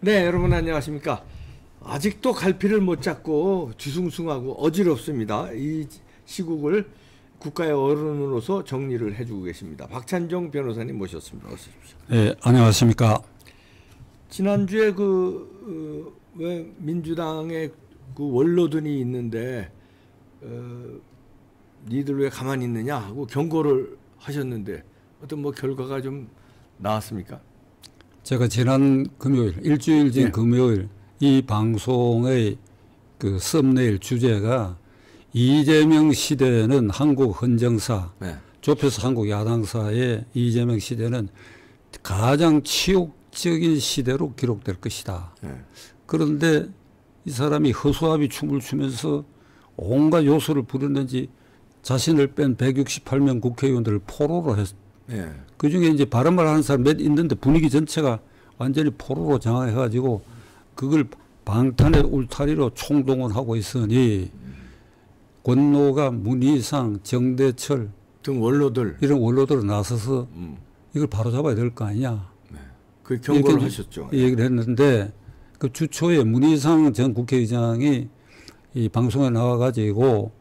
네, 여러분 안녕하십니까. 아직도 갈피를 못 잡고 뒤숭숭하고 어지럽습니다. 이 시국을 국가의 어른으로서 정리를 해주고 계십니다. 박찬종 변호사님 모셨습니다. 어서 오십시오. 네, 안녕하십니까. 지난주에 왜 민주당의 그 원로들이 있는데 니들 왜 가만히 있느냐 하고 경고를 하셨는데 어떤 뭐 결과가 좀 나왔습니까? 제가 지난 금요일, 일주일 전 네. 금요일 이 방송의 그 썸네일 주제가 이재명 시대는 한국 헌정사, 네. 좁혀서 한국 야당사의 이재명 시대는 가장 치욕적인 시대로 기록될 것이다. 네. 그런데 이 사람이 허수아비 춤을 추면서 온갖 요소를 부렸는지 자신을 뺀 168명 국회의원들을 포로로 했. 네. 그 중에 이제 발언을 하는 사람 몇 있는데 분위기 전체가 완전히 포로로 장악해가지고 그걸 방탄의 울타리로 총동원하고 있으니 권노가 문희상, 정대철 등 원로들 이런 원로들을 나서서 이걸 바로잡아야 될 거 아니냐. 네. 그 경고를 하셨죠. 얘기를 했는데 그 주초에 문희상 전 국회의장이 이 방송에 나와가지고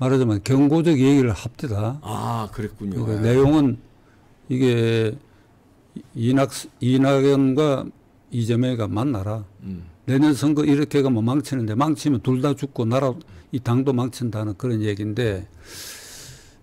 말하자면 경고적 얘기를 합디다. 아, 그랬군요. 그러니까 내용은 이게 이낙연과 이재명이가 만나라. 내년 선거 이렇게 가면 망치는데 망치면 둘 다 죽고 나라 이 당도 망친다는 그런 얘기인데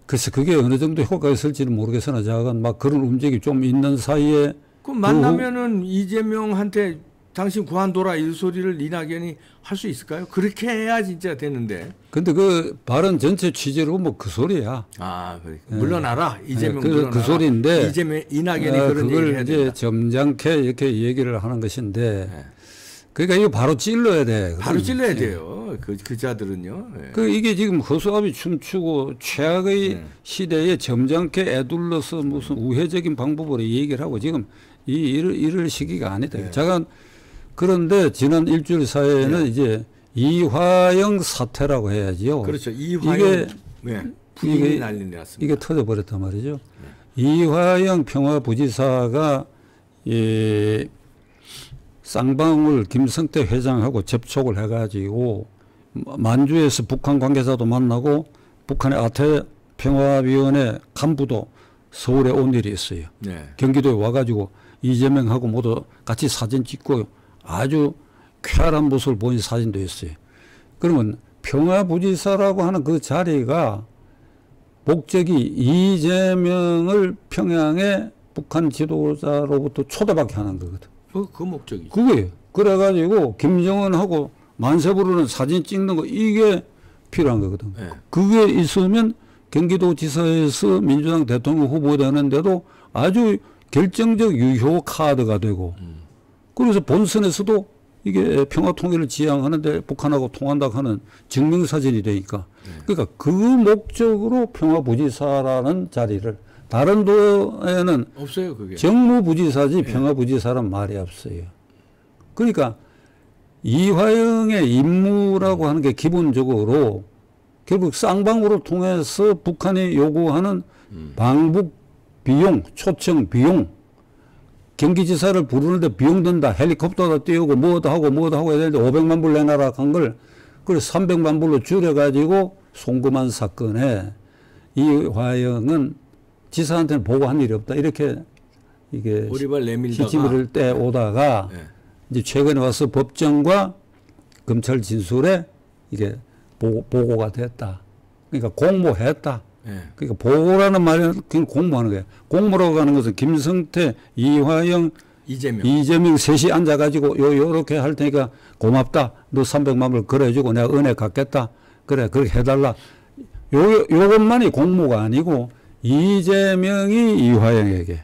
글쎄 그게 어느 정도 효과가 있을지는 모르겠으나 제가 막 그런 움직임이 좀 있는 사이에 그 만나면은 이재명한테 당신 그만둬라 이 소리를 이낙연이 할 수 있을까요? 그렇게 해야 진짜 되는데. 근데 그 발언 전체 취지로 뭐 그 소리야. 아, 그러니까. 물러나라. 이재명 그 물러나라. 소리인데 이낙연이 그런 얘기를 해야 이제 된다. 점잖게 이렇게 얘기를 하는 것인데 네. 그러니까 이거 바로 찔러야 돼. 바로 찔러야 돼요. 그 자들은요. 네. 그 이게 지금 허수아비 춤추고 최악의 시대에 점잖게 애둘러서 무슨 우회적인 방법으로 얘기를 하고 지금 이럴 시기가 아니다. 네. 잠깐 그런데 지난 일주일 사이에는 네. 이제 이화영 사태라고 해야지요. 그렇죠. 이화영 부인이 이게 난리 났습니다. 이게 터져버렸단 말이죠. 이화영 평화부지사가 쌍방울 김성태 회장하고 접촉을 해가지고 만주에서 북한 관계자도 만나고 북한의 아태 평화위원회 간부도 서울에 온 일이 있어요. 네. 경기도에 와가지고 이재명하고 모두 같이 사진 찍고 아주 쾌활한 모습을 보인 사진도 있어요. 그러면 평화부지사라고 하는 그 자리가 목적이 이재명을 평양에 북한 지도자로부터 초대받게 하는 거거든. 그 목적이죠. 그거예요. 그래가지고 김정은하고 만세 부르는 사진 찍는 거 이게 필요한 거거든. 네. 그게 있으면 경기도지사에서 민주당 대통령 후보 되는데도 아주 결정적 유효 카드가 되고 그래서 본선에서도 이게 평화통일을 지향하는데 북한하고 통한다고 하는 증명사진이 되니까 그러니까 그 목적으로 평화부지사라는 자리를 다른 도에는 없어요, 그게. 정무부지사지 평화부지사란 말이 없어요. 그러니까 이화영의 임무라고 하는 게 기본적으로 결국 쌍방울을 통해서 북한이 요구하는 방북 비용, 초청 비용, 경기지사를 부르는데 비용 든다. 헬리콥터도 띄우고 뭐도 하고 해야 되는데 500만 불 내놔라 한 걸 그래서 300만 불로 줄여가지고 송금한 사건에 이화영은 지사한테는 보고한 일이 없다. 이렇게 이게 시집을 떼오다가 이제 최근에 와서 법정과 검찰 진술에 이게 보고가 됐다. 그러니까 공모했다. 그러니까 보고라는 말은 그냥 공모하는 거예요. 공모라고 하는 것은 김성태, 이화영, 이재명 셋이 앉아가지고 요렇게 할 테니까 고맙다. 너 300만 불 그래주고 내가 은혜 갚겠다. 그래 그렇게 해달라. 요것만이 공모가 아니고 이재명이 이화영에게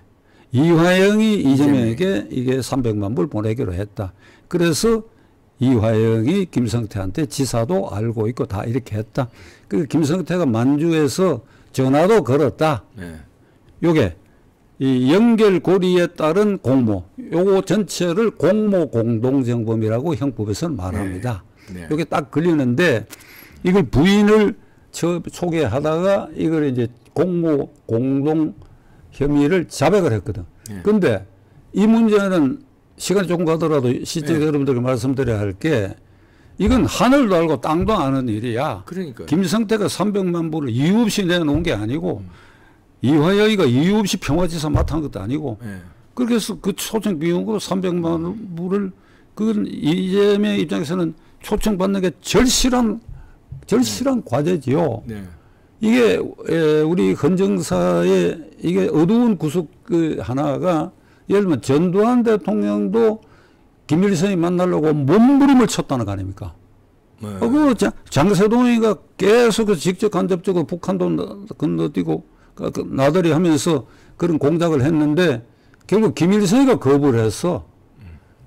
이화영이 이재명에게 이게 300만 불 보내기로 했다. 그래서 이화영이 김성태한테 지사도 알고 있고 다 이렇게 했다. 그 김성태가 만주에서 전화도 걸었다. 요게 이 연결고리에 따른 공모, 요거 전체를 공모 공동정범이라고 형법에서는 말합니다. 요게 딱 걸리는데 이걸 부인을 소개하다가 이걸 이제 공모 공동 혐의를 자백을 했거든. 근데 이 문제는 시간이 조금 가더라도 시청자 여러분들께 말씀드려야 할 게 이건 하늘도 알고 땅도 아는 일이야. 그러니까요. 김성태가 300만 불을 이유 없이 내놓은 게 아니고 이화여기가 이유 없이 평화지사 맡은 것도 아니고 그렇게 해서 그 초청 비용으로 300만 불을 그건 이재명 입장에서는 초청받는 게 절실한 과제지요. 네. 이게 우리 헌정사의 이게 어두운 구석 그 하나가 예를 들면 전두환 대통령도 김일성이 만나려고 몸부림을 쳤다는 거 아닙니까? 그 장세동이가 계속 직접 간접적으로 북한도 건너뛰고 나들이 하면서 그런 공작을 했는데 결국 김일성이가 거부를 했어.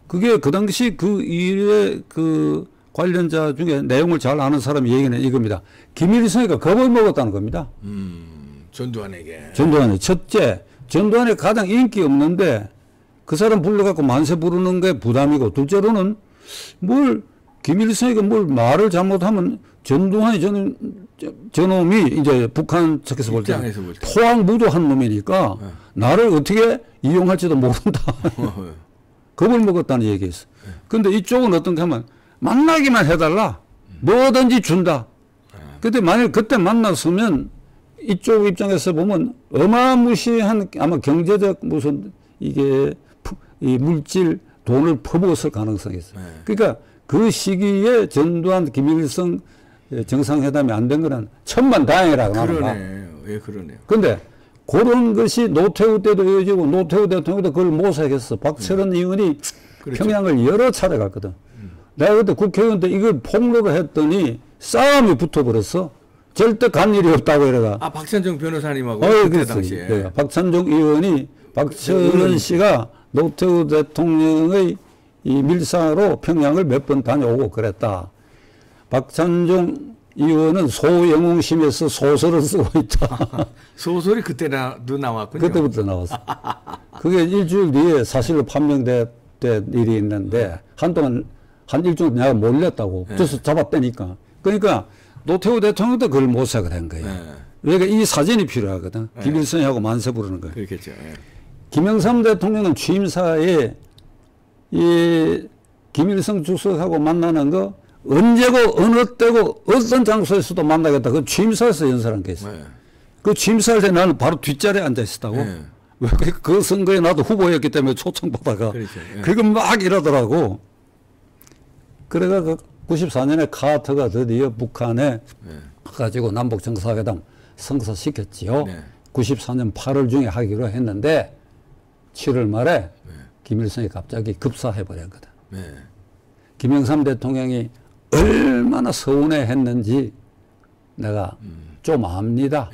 그게 그 당시 그 일의 그 관련자 중에 내용을 잘 아는 사람이 얘기는 이겁니다. 김일성이가 겁을 먹었다는 겁니다. 전두환에게. 전두환이 첫째, 전두환이 가장 인기 없는데 그 사람 불러갖고 만세 부르는 게 부담이고 둘째로는 김일성이가 뭘 말을 잘못하면 전두환이 저놈이 이제 북한 측에서 볼 때 토항무도한 놈이니까 나를 어떻게 이용할지도 모른다. 겁을 먹었다는 얘기였어. 근데 이쪽은 어떤가 하면 만나기만 해달라. 뭐든지 준다. 근데 만일 그때 만났으면 이쪽 입장에서 보면 어마무시한 아마 경제적 무슨 이게 이 물질 돈을 퍼부었을 가능성이 있어요. 그러니까 그 시기에 전두환 김일성 정상회담이 안 된 거는 천만다행이라고 하는 거야. 그러네요. 예, 그러네요. 근데 그런 것이 노태우 때도 이어지고 노태우 대통령도 그걸 모색했어. 박철원 의원이 그렇죠. 평양을 여러 차례 갔거든. 내가 그때 국회의원 때 이걸 폭로를 했더니 싸움이 붙어버렸어. 절대 간 일이 없다고 이래가. 아, 박찬종 변호사님하고 그때 당시에. 네. 박찬종 의원이 박철원 씨가 노태우 대통령의 이 밀사로 평양을 몇 번 다녀오고 그랬다. 박찬종 의원은 소영웅심에서 소설을 쓰고 있다. 소설이 그때도 나왔군요. 그때부터 나왔어. 그게 일주일 뒤에 사실로 판명된 일이 있는데 한동안 한 일주일 내가 몰렸다고. 그래서 잡아떼니까. 그러니까 노태우 대통령도 그걸 모색을 한 거예요. 그러니까 이 사진이 필요하거든. 김일성하고 만세 부르는 거예요. 그렇겠죠. 김영삼 대통령은 취임사에 이 김일성 주석하고 만나는 거 언제고 어느 때고 어떤 장소에서도 만나겠다. 그 취임사에서 연설한 게 있어요. 그 취임사할 때 나는 바로 뒷자리에 앉아 있었다고. 왜 그 선거에 나도 후보였기 때문에 초청받다가 그렇죠. 그거 막 이러더라고. 그래가 94년에 카터가 드디어 북한에 가지고 남북 정상회담 성사시켰지요. 94년 8월 중에 하기로 했는데 7월 말에 김일성이 갑자기 급사해버렸거든. 김영삼 대통령이 얼마나 서운해했는지 내가 좀 압니다.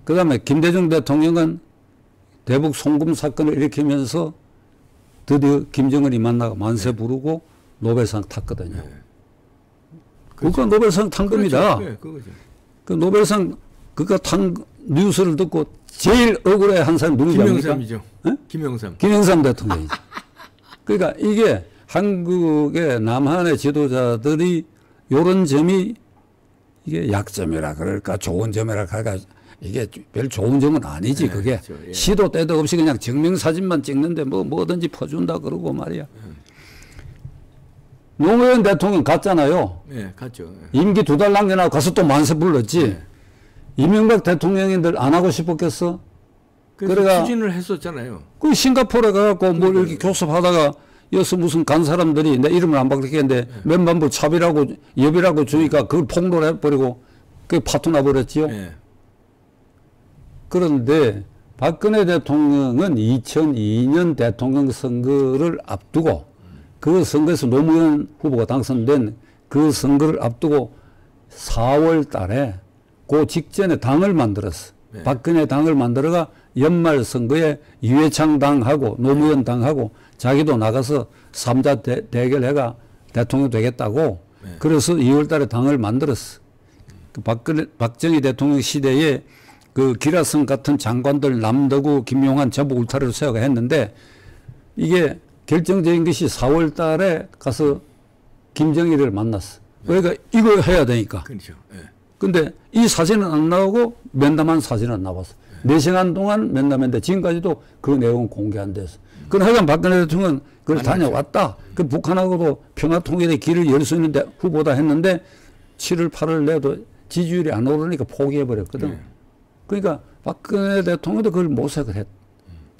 그 다음에 김대중 대통령은 대북 송금 사건을 일으키면서 드디어 김정은이 만나고 만세 부르고 노벨상 탔거든요. 그거 노벨상 탄 겁니다. 그거죠. 그 노벨상 그거 탄 뉴스를 듣고 제일 억울해한 사람이 누구지 압니까? 김영삼이죠. 김영삼. 김영삼 대통령이죠. 그러니까 이게 한국의 남한의 지도자들이 요런 점이 이게 약점이라 그럴까 좋은 점이라 할까 이게 별 좋은 점은 아니지. 그게 그렇죠. 시도 때도 없이 그냥 증명사진만 찍는데 뭐든지 퍼준다 그러고 말이야. 노무현 대통령 갔잖아요. 갔죠. 임기 2달 남겨놓고 가서 또 만세 불렀지. 이명박 대통령인들 안 하고 싶었겠어? 그래서 추진을 했었잖아요. 그 싱가포르에 가갖고 뭘 이렇게 교섭하다가 여기서 무슨 간 사람들이 내 이름을 안 바뀌겠는데 몇만 불 차비라고 여비라고 주니까 그걸 폭로를 해버리고 그게 파토 나버렸지요. 그런데 박근혜 대통령은 2002년 대통령 선거를 앞두고 그 선거에서 노무현 후보가 당선된 그 선거를 앞두고 4월 달에 그 직전에 당을 만들었어. 박근혜 당을 만들어가 연말 선거에 유해창 당하고 노무현 당하고 자기도 나가서 3자 대결해가 대통령 되겠다고 그래서 2월 달에 당을 만들었어. 그 박정희 대통령 시대에 그 기라성 같은 장관들 남덕우, 김용한 전부 울타리를 세워가 했는데 이게 결정적인 것이 4월 달에 가서 김정일을 만났어. 그러니까 이거 해야 되니까. 그렇죠. 근데 이 사진은 안 나오고 면담한 사진은 나왔어. 4시간 동안 면담했는데 지금까지도 그 내용은 공개 안 됐어. 하여간 박근혜 대통령은 그걸 안 다녀왔다. 그 북한하고도 평화통일의 길을 열 수 있는데 후보다 했는데 7월 8월 내도 지지율이 안 오르니까 포기해버렸거든. 네. 그러니까 박근혜 대통령도 그걸 모색을 했.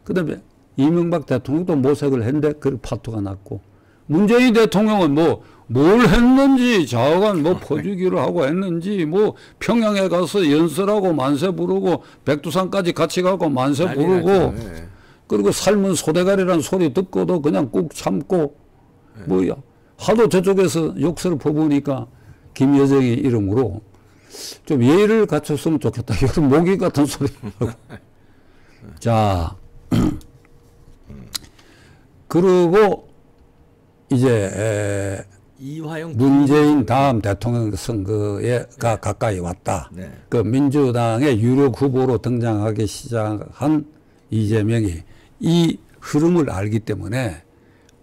그다음에 이명박 대통령도 모색을 했는데 그 파토가 났고 문재인 대통령은 뭐 뭘 했는지 좌우간 뭐 퍼주기를 하고 했는지 뭐 평양에 가서 연설하고 만세 부르고 백두산까지 같이 가고 만세 부르고 네. 그리고 삶은 소대가리라는 소리 듣고도 그냥 꾹 참고 뭐 하도 저쪽에서 욕설을 퍼부으니까 김여정의 이름으로 좀 예의를 갖췄으면 좋겠다. 이런 모기 같은 소리 하고. 자 그리고 이제 이화영 문재인 다음 대통령 선거가 가까이 왔다. 네. 그 민주당의 유력 후보로 등장하기 시작한 이재명이 이 흐름을 알기 때문에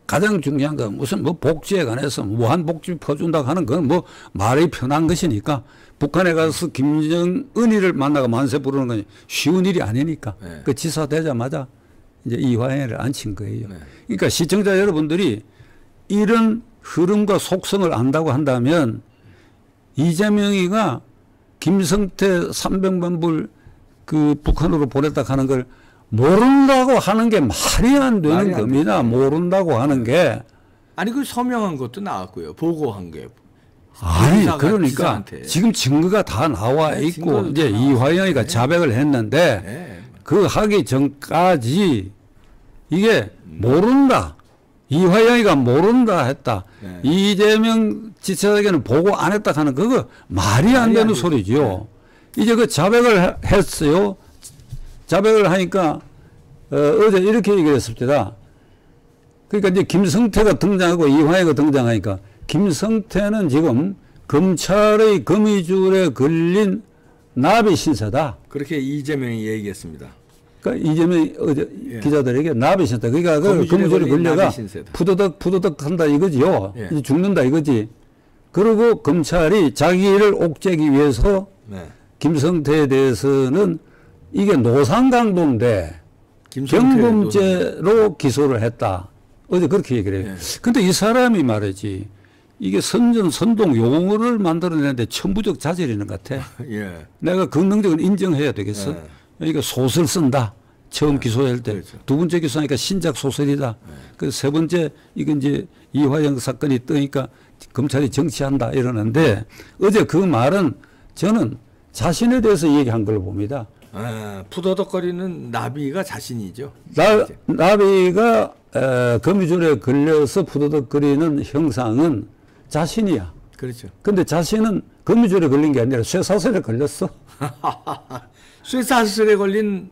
가장 중요한 건 무슨 뭐 복지에 관해서 무한복지 퍼준다 하는 건 뭐 말이 편한 것이니까 북한에 가서 김정은이를 만나고 만세 부르는 건 쉬운 일이 아니니까 네. 그 지사 되자마자 이제 이화영을 앉힌 거예요. 네. 그러니까 시청자 여러분들이 이런 흐름과 속성을 안다고 한다면 이재명이가 김성태 300만 불 그 북한으로 보냈다 하는 걸 모른다고 하는 게 말이 안 되는 말이 안 겁니다. 모른다고 하는 게. 아니 그 서명한 것도 나왔고요. 보고한 게. 아니 기사가 그러니까 기사한테. 지금 증거가 다 나와 네, 있고 증거도 이제 다 이화영이가 나왔어요. 자백을 했는데 네. 그 하기 전까지 이게 모른다. 이화영이가 모른다 했다. 네. 이재명 지체에게는 보고 안 했다 하는 그거 말이 안 되는 소리죠. 이제 그 자백을 했어요. 자백을 하니까 어제 이렇게 얘기를 했습니다. 그러니까 이제 김성태가 등장하고 이화영이가 등장하니까 김성태는 지금 검찰의 거미줄에 걸린 나비 신세다. 그렇게 이재명이 얘기했습니다. 그러니까 이재명이 어제 예. 기자들에게 나비 신세다. 그러니까 그 거미줄에 거미줄에 걸린 걸려가 나비 신세다. 푸드덕 한다 이거지요. 예. 이제 죽는다 이거지. 그리고 검찰이 자기를 옥죄기 위해서 네. 김성태에 대해서는 이게 노상강도인데 경범죄로 기소를 했다. 어제 그렇게 얘기를 해요. 근데 이 사람이 말이지 이게 선동 용어를 만들어내는데 천부적 자질이 있는 것 같아. 예. 내가 긍정적으로 인정해야 되겠어. 네. 그러니까 소설 쓴다. 처음 기소할 때. 그렇죠. 두 번째 기소하니까 신작 소설이다. 그 세 번째 이건 이제 이화영 사건이 뜨니까 검찰이 정치한다 이러는데 어제 그 말은 저는 자신에 대해서 얘기한 걸로 봅니다. 아, 푸더덕거리는 나비가 자신이죠. 나비가 거미줄에 걸려서 푸드덕거리는 형상은 자신이야. 그렇죠. 근데 자신은 거미줄에 걸린 게 아니라 쇠사슬에 걸렸어. 쇠사슬에 걸린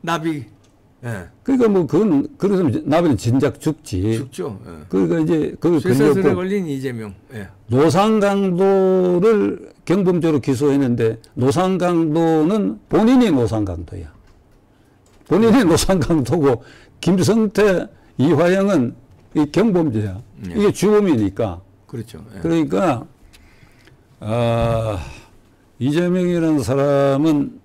나비. 예. 그러니까 뭐 그건 그래서 나비는 진작 죽지. 죽죠. 예. 그러니까 이제 그걸 쇠사슬에 걸렸고 걸린 이재명. 예. 노상강도를 경범죄로 기소했는데 노상강도는 본인이 노상강도야. 본인이 노상강도고 김성태, 이화영은 이 경범죄야. 예. 이게 주범이니까. 그렇죠. 예. 그러니까 이재명이라는 사람은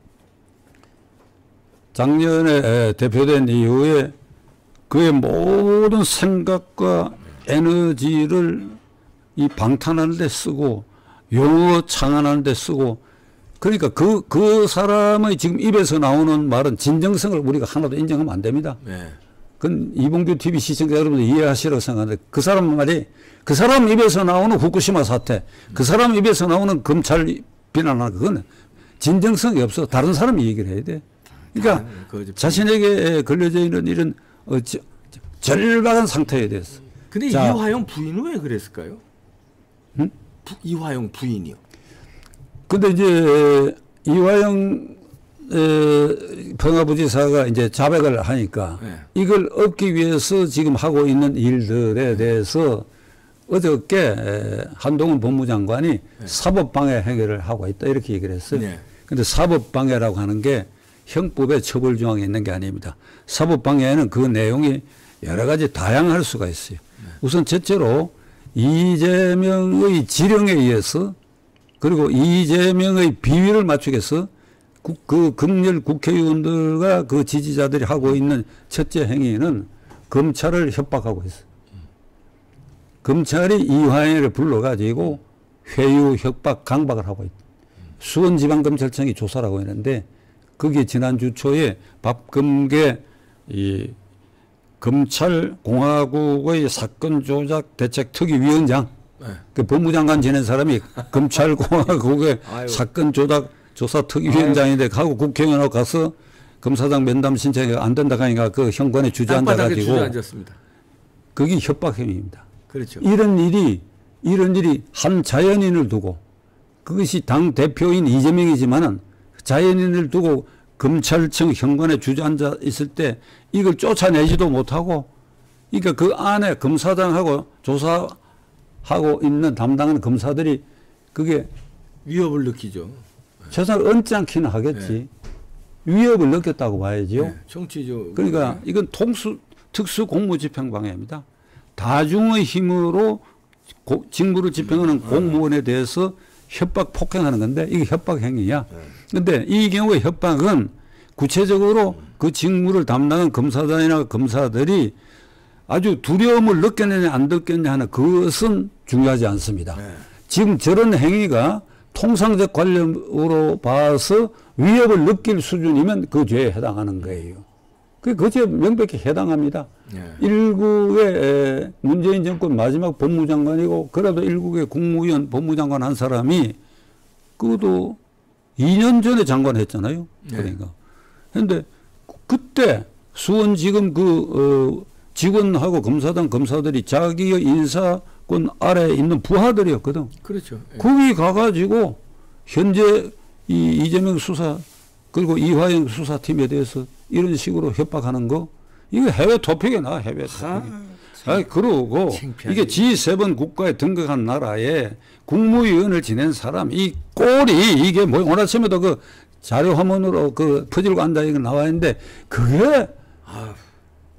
작년에 대표된 이후에 그의 모든 생각과 에너지를 이 방탄하는 데 쓰고 용어 창안하는 데 쓰고 그러니까 그 사람의 지금 입에서 나오는 말은 진정성을 우리가 하나도 인정하면 안 됩니다. 예. 그건 이봉규 TV 시청자 여러분들 이해하시라고 생각하는데 그 사람 말이 그 사람 입에서 나오는 후쿠시마 사태 그 사람 입에서 나오는 검찰 비난하는 그거는 진정성이 없어. 다른 사람이 얘기를 해야 돼. 그러니까 자신에게 걸려져 있는 이런 절박한 상태에 대해서. 근데 자, 이화영 부인은 왜 그랬을까요? 응? 이화영 부인이요. 근데 이제 이화영 평화부지사가 이제 자백을 하니까 네. 이걸 얻기 위해서 지금 하고 있는 일들에 대해서 어저께 한동훈 법무장관이 사법방해 행위를 하고 있다 이렇게 얘기를 했어요. 네. 근데 사법방해라고 하는 게 형법에 처벌 조항이 있는 게 아닙니다. 사법방해에는 그 내용이 여러 가지 다양할 수가 있어요. 우선 첫째로 이재명의 지령에 의해서 그리고 이재명의 비위를 맞추기 위해서 그 극렬 국회의원들과 그 지지자들이 하고 있는 첫째 행위는 검찰을 협박하고 있어요. 검찰이 이화영을 불러가지고 회유, 협박, 강박을 하고 있다. 수원지방검찰청이 조사를 하고 있는데 거기에 지난주 초에 박금계 이 검찰공화국의 사건 조작 대책 특위위원장 네. 그 법무장관 지낸 사람이 검찰공화국의 사건 조작 조사 특위위원장인데 가고 국회의원하고 가서 검사장 면담 신청이 안 된다 하니까 그 현관에 주저앉아가지고 주저앉았습니다. 그게 협박행위입니다. 그렇죠. 이런 일이 한 자연인을 두고 그것이 당 대표인 이재명이지만은 자연인을 두고 검찰청 현관에 주저앉아 있을 때 이걸 쫓아내지도 못하고 그러니까 그 안에 검사장하고 조사하고 있는 담당하는 검사들이 그게 위협을 느끼죠. 최소한 언짢기는 하겠지. 위협을 느꼈다고 봐야죠. 네, 정치죠. 그러니까 이건 특수 공무집행방해입니다. 다중의 힘으로 직무를 집행하는 공무원에 대해서 협박 폭행하는 건데 이게 협박 행위야. 그런데 이 경우에 협박은 구체적으로 그 직무를 담당하는 검사단이나 검사들이 아주 두려움을 느꼈느냐 안 느꼈느냐 하는 그것은 중요하지 않습니다. 지금 저런 행위가 통상적 관련으로 봐서 위협을 느낄 수준이면 그 죄에 해당하는 거예요. 그 죄에 명백히 해당합니다. 일국의 문재인 정권 마지막 법무장관이고 그래도 일국의 국무위원 법무장관 한 사람이 그것도 2년 전에 장관 했잖아요. 그러니까. 그런데 그때 수원지검 직원하고 검사단 검사들이 자기의 인사권 아래에 있는 부하들이었거든. 그렇죠. 거기 가가지고 현재 이재명 수사 그리고 이화영 수사팀에 대해서 이런 식으로 협박하는 거 이거 해외 토픽에 나와 해외 토픽에. 그러고 창피하게. 이게 G7 국가에 등극한 나라에 국무위원을 지낸 사람 이 꼴이 이게 뭐 오늘 아침에도 그 자료 화면으로 그 퍼지고 앉아 이거 나와 있는데 그게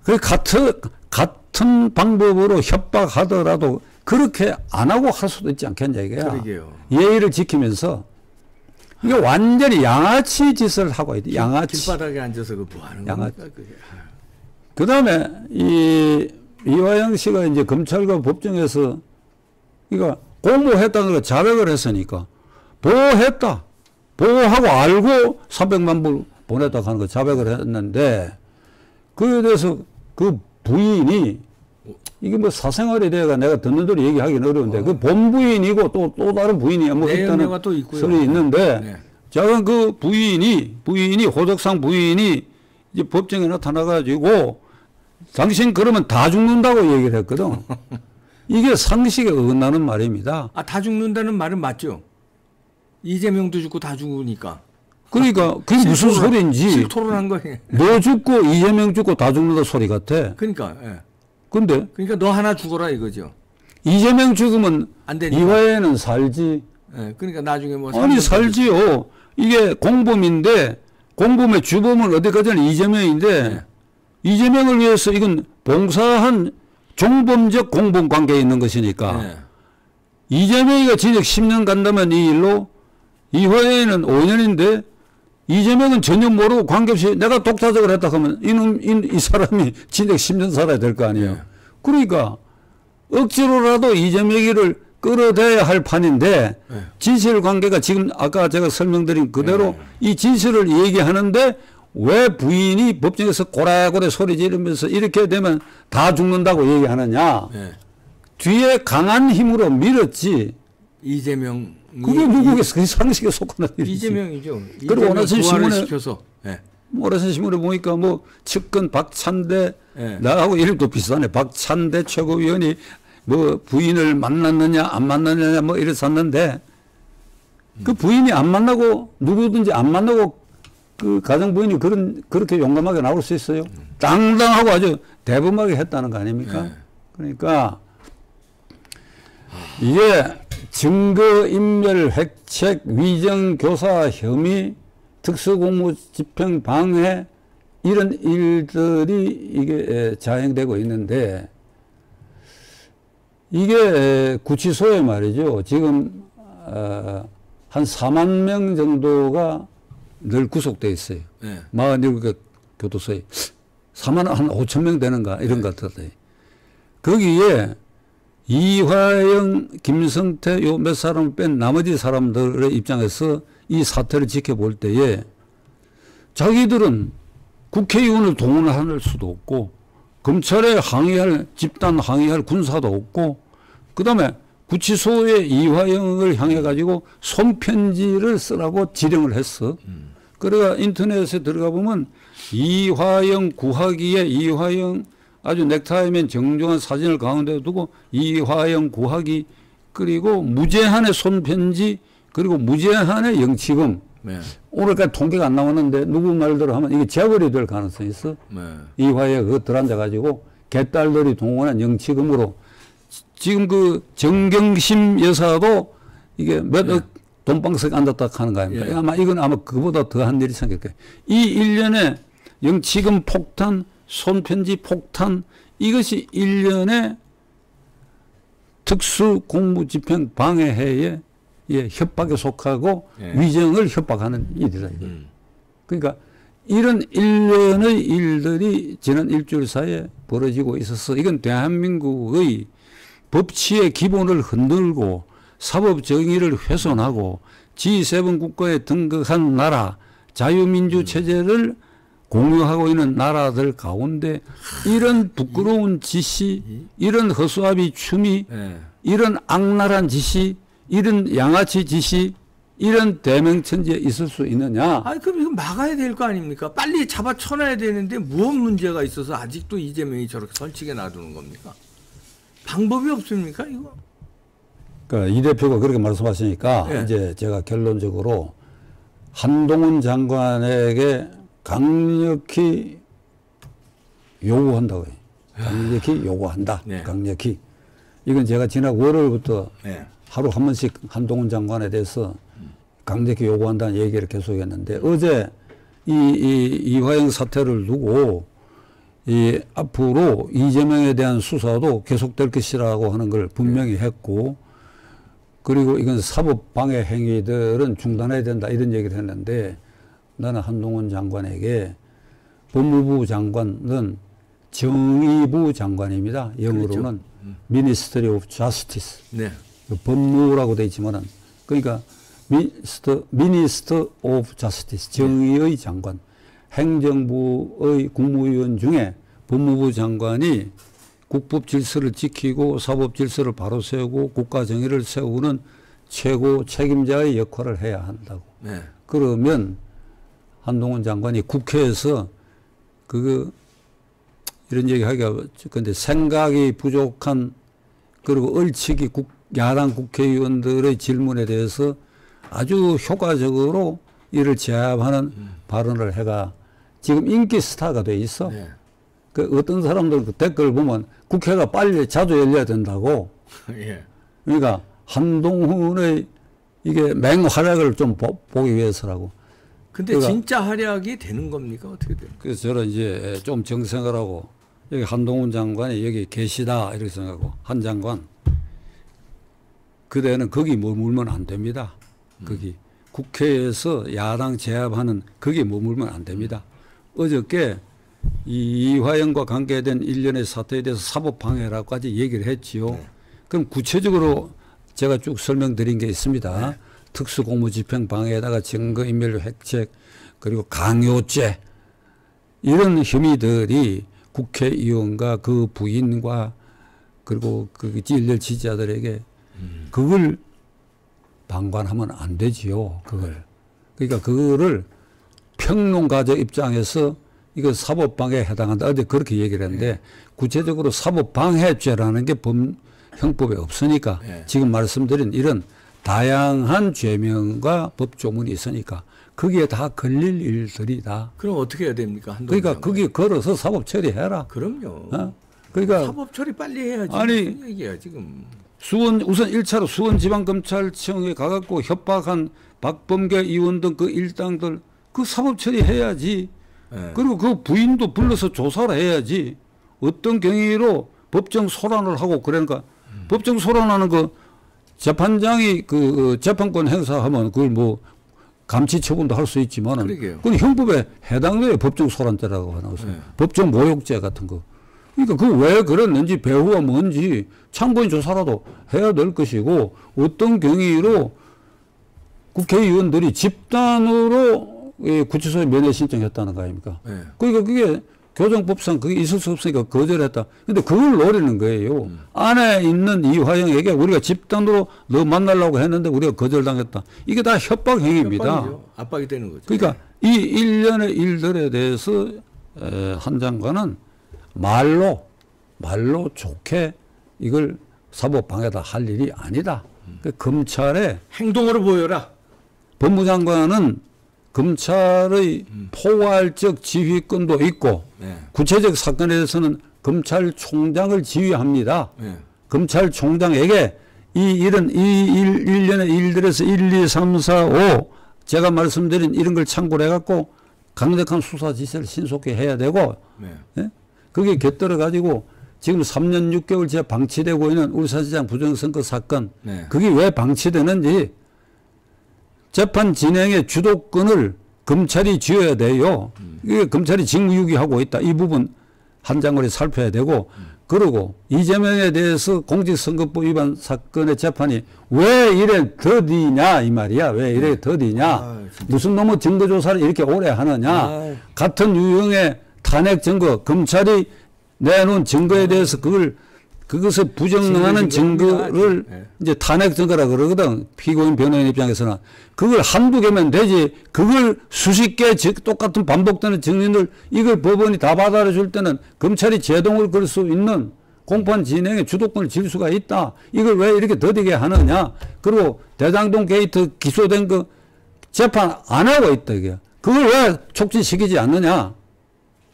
그 같은 방법으로 협박하더라도 그렇게 안 하고 할 수도 있지 않겠냐 이거야. 그러게요. 예의를 지키면서 이게 완전히 양아치 짓을 하고 있다. 양아치. 길바닥에 앉아서 그 뭐 하는 양아치. 겁니까 그게. 그 다음에 이화영 씨가 이제 검찰과 법정에서 그러니까 공모했다는 걸 자백을 했으니까 보호했다. 보호하고 알고 300만 불 보냈다고 하는 거 자백을 했는데 그에 대해서 그 부인이 이게 뭐 사생활에 대해서 내가 듣는 대로 얘기하기는 어려운데 그 본부인이고 또 다른 부인이 뭐 있다는 또 있고요. 소리 있는데 네. 작은 그 부인이 호적상 부인이 이제 법정에 나타나가지고 당신 그러면 다 죽는다고 얘기를 했거든. 이게 상식에 어긋나는 말입니다. 다 죽는다는 말은 맞죠. 이재명도 죽고 다 죽으니까. 그러니까 그게 무슨 소리인지. 실토론한 거예요. 너 죽고 이재명 죽고 다 죽는다 소리 같아. 그러니까. 근데 그러니까 너 하나 죽어라 이거죠. 이재명 죽으면 안 되니까. 이화에는 살지. 그러니까 나중에 뭐 아니 살지요. 이게 공범인데 공범의 주범은 어디까지는 이재명인데 이재명을 위해서 이건 봉사한 종범적 공범 관계에 있는 것이니까 이재명이가 징역 10년 간다면 이 일로 이화에는 5년인데 이재명은 전혀 모르고 관계없이 내가 독자적으로 했다 하면 이 사람이 징역 10년 살아야 될 거 아니에요. 그러니까 억지로라도 이재명이를 끌어대야 할 판인데 진실 관계가 지금 아까 제가 설명드린 그대로 이 진실을 얘기하는데 왜 부인이 법정에서 고래고래 소리 지르면서 이렇게 되면 다 죽는다고 얘기하느냐. 뒤에 강한 힘으로 밀었지. 이재명. 그게 미국에서 그 상식에 속하는 일이지. 이재명이죠. 그리고 오늘 신문에 시켜서. 오늘 신문에 보니까 뭐 측근 박찬대 나하고 이름도 비슷하네. 박찬대 최고위원이 뭐 부인을 만났느냐 안 만났느냐 뭐 이랬었는데 그 부인이 안 만나고 누구든지 안 만나고 그 가정 부인이 그렇게 용감하게 나올 수 있어요. 당당하고 아주 대범하게 했다는 거 아닙니까? 그러니까 이게 증거인멸 획책 위정 교사 혐의 특수공무 집행 방해 이런 일들이 이게 자행되고 있는데 이게 구치소에 말이죠. 지금 한 4만 명 정도가 늘 구속돼 있어요. 47개 교도소에. 4만 한 5천 명 되는가 이런 것 같아요. 거기에 이화영, 김성태 요 몇 사람을 뺀 나머지 사람들의 입장에서 이 사태를 지켜볼 때에 자기들은 국회의원을 동원할 수도 없고 검찰에 항의할 집단 항의할 군사도 없고 그다음에 구치소에 이화영을 향해 가지고 손편지를 쓰라고 지령을 했어. 그래가 인터넷에 들어가 보면 이화영 구하기에 이화영 아주 넥타이맨 정중한 사진을 가운데 두고 이화영 구하기 그리고 무제한의 손편지 그리고 무제한의 영치금. 네. 오늘까지 통계가 안 나왔는데 누구 말대로 하면 이게 재벌이 될 가능성이 있어. 네. 이화에 그거 들어앉아가지고 개딸들이 동원한 영치금으로 지금 그 정경심 여사도 이게 몇억 돈방석에 앉았다 하는 거 아닙니까? 아마 이건 아마 그보다 더한 일이 생길 거예요. 이 일련의 영치금 폭탄, 손편지 폭탄 이것이 일련의 특수공무집행 방해해에 협박에 속하고 위정을 협박하는 일이다. 그러니까 이런 일련의 일들이 지난 일주일 사이에 벌어지고 있어서 이건 대한민국의 법치의 기본을 흔들고 사법 정의를 훼손하고 G7 국가에 등극한 나라 자유민주 체제를 공유하고 있는 나라들 가운데 이런 부끄러운 짓이 이런 허수아비 춤이 이런 악랄한 짓이 이런 양아치 짓이 이런 대명천지에 있을 수 있느냐? 아니 그럼 이거 막아야 될 거 아닙니까? 빨리 잡아 쳐놔야 되는데 무엇 문제가 있어서 아직도 이재명이 저렇게 설치게 놔두는 겁니까? 방법이 없습니까 이거? 그러니까 이 대표가 그렇게 말씀하시니까 이제 제가 결론적으로 한동훈 장관에게 강력히 요구한다고요. 강력히 요구한다. 강력히. 이건 제가 지난 월요일부터 하루 한 번씩 한동훈 장관에 대해서 강력히 요구한다는 얘기를 계속했는데 어제 이화영 사태를 두고 앞으로 이재명에 대한 수사도 계속될 것이라고 하는 걸 분명히 했고 그리고 이건 사법 방해 행위들은 중단해야 된다 이런 얘기를 했는데 나는 한동훈 장관에게 법무부 장관은 정의부 장관입니다. 영어로는 그렇죠. Ministry of Justice. 네. 법무라고 되어 있지만은 그러니까 Minister of Justice 정의의 장관. 행정부의 국무위원 중에 법무부 장관이 국법 질서를 지키고 사법 질서를 바로 세우고 국가 정의를 세우는 최고 책임자의 역할을 해야 한다고. 네. 그러면 한동훈 장관이 국회에서 이런 얘기 하기가 근데 생각이 부족한 그리고 얼치기 야당 국회의원들의 질문에 대해서 아주 효과적으로 이를 제압하는 발언을 해가 지금 인기 스타가 돼 있어. 네. 그 어떤 사람들 그 댓글 보면 국회가 빨리 자주 열려야 된다고. 예. 그러니까 한동훈의 이게 맹활약을 좀 보기 위해서라고. 근데 그러니까 진짜 활약이 되는 겁니까? 어떻게 돼요? 그래서 저는 이제 좀 정생을 하고 여기 한동훈 장관이 여기 계시다 이렇게 생각하고 한 장관 그대는 거기 머물면 안 됩니다. 거기 국회에서 야당 제압하는 거기 머물면 안 됩니다. 어저께 이화영과 관계된 일련의 사태에 대해서 사법방해라고까지 얘기를 했지요. 네. 그럼 구체적으로 제가 쭉 설명드린 게 있습니다. 네. 특수공무집행방해에다가 증거인멸 획책 그리고 강요죄 이런 혐의들이 국회의원과 그 부인과 그리고 그 일렬 지지자들에게 그걸 방관하면 안 되지요. 그걸. 그러니까 그거를 평론가적 입장에서 이거 사법방해에 해당한다. 어제 그렇게 얘기를 했는데 구체적으로 사법방해죄라는 게 형법에 없으니까 지금 말씀드린 이런 다양한 죄명과 법조문이 있으니까 거기에 다 걸릴 일들이다. 그럼 어떻게 해야 됩니까? 그러니까 거기 걸어서 사법 처리해라. 그럼요. 그러니까 사법 처리 빨리 해야지. 아니 얘기야 지금. 우선 1차로 수원지방검찰청에 가갖고 협박한 박범계 의원 등 그 일당들 그 사법 처리해야지. 네. 그리고 그 부인도 불러서 조사를 해야지. 어떤 경위로 법정 소란을 하고 그러니까 법정 소란하는 그 재판장이 그 재판권 행사하면 그걸 뭐 감치 처분도 할 수 있지만은 그러게요. 그건 형법에 해당돼요. 법정 소란죄라고 하나 있어요. 네. 법정 모욕죄 같은 거. 그러니까 그 왜 그랬는지 배후가 뭔지 참고인 조사라도 해야 될 것이고 어떤 경위로 국회의원들이 집단으로 구치소에 면회 신청했다는 거 아닙니까? 네. 그러니까 그게 교정법상 그게 있을 수 없으니까 거절했다. 근데 그걸 노리는 거예요. 안에 있는 이화영에게 우리가 집단으로 너 만나려고 했는데 우리가 거절당했다. 이게 다 협박 행위입니다. 협박이죠. 압박이 되는 거죠. 그러니까 이 일련의 일들에 대해서 한 장관은 말로 좋게 이걸 사법방해다 할 일이 아니다. 그 검찰의 행동으로 보여라. 법무장관은 검찰의 포괄적 지휘권도 있고 네. 구체적 사건에 대해서는 검찰총장을 지휘합니다. 네. 검찰총장에게 이 일련의 일들에서 1, 2, 3, 4, 5 제가 말씀드린 이런 걸 참고를 해갖고 강력한 수사 지시를 신속히 해야 되고 네. 예? 그게 곁들여 가지고 지금 3년 6개월째 방치되고 있는 울산시장 부정선거 사건 네. 그게 왜 방치되는지 재판 진행의 주도권을 검찰이 쥐어야 돼요. 이게 검찰이 직무유기하고 있다. 이 부분 한 장관이 살펴야 되고 그리고 이재명에 대해서 공직선거법 위반 사건의 재판이 왜 이래 더디냐 이 말이야. 왜 이래 더디냐. 무슨 놈의 증거조사를 이렇게 오래 하느냐. 같은 유형의 탄핵 증거 검찰이 내놓은 증거에 대해서 그것을 부정하는 증거를 네. 이제 탄핵 증거라 그러거든. 피고인 변호인 입장에서는. 그걸 한두 개면 되지. 그걸 수십 개 똑같은 반복되는 증인들 이걸 법원이 다 받아줄 때는 검찰이 제동을 걸 수 있는 공판 진행에 주도권을 질 수가 있다. 이걸 왜 이렇게 더디게 하느냐. 그리고 대장동 게이트 기소된 거 재판 안 하고 있다. 이게. 그걸 왜 촉진시키지 않느냐.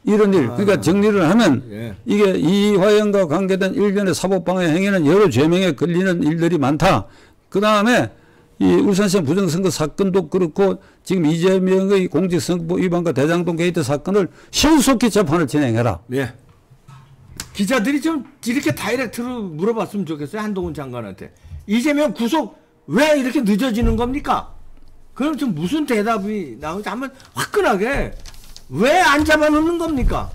이런 일. 그러니까 정리를 하면 예. 이게 이화영과 관계된 일련의 사법방해 행위는 여러 죄명에 걸리는 일들이 많다. 그 다음에 이 울산시장 부정선거 사건도 그렇고 지금 이재명의 공직선거법 위반과 대장동 게이트 사건을 신속히 재판을 진행해라. 예. 기자들이 좀 이렇게 다이렉트로 물어봤으면 좋겠어요. 한동훈 장관한테. 이재명 구속 왜 이렇게 늦어지는 겁니까? 그럼 좀 무슨 대답이 나오는지 한번 화끈하게 왜 안 잡아놓는 겁니까?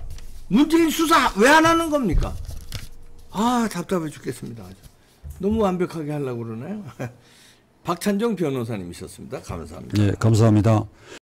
문재인 수사 왜 안 하는 겁니까? 아, 답답해 죽겠습니다. 아주. 너무 완벽하게 하려고 그러나요? 박찬정 변호사님이셨습니다. 감사합니다. 네, 감사합니다.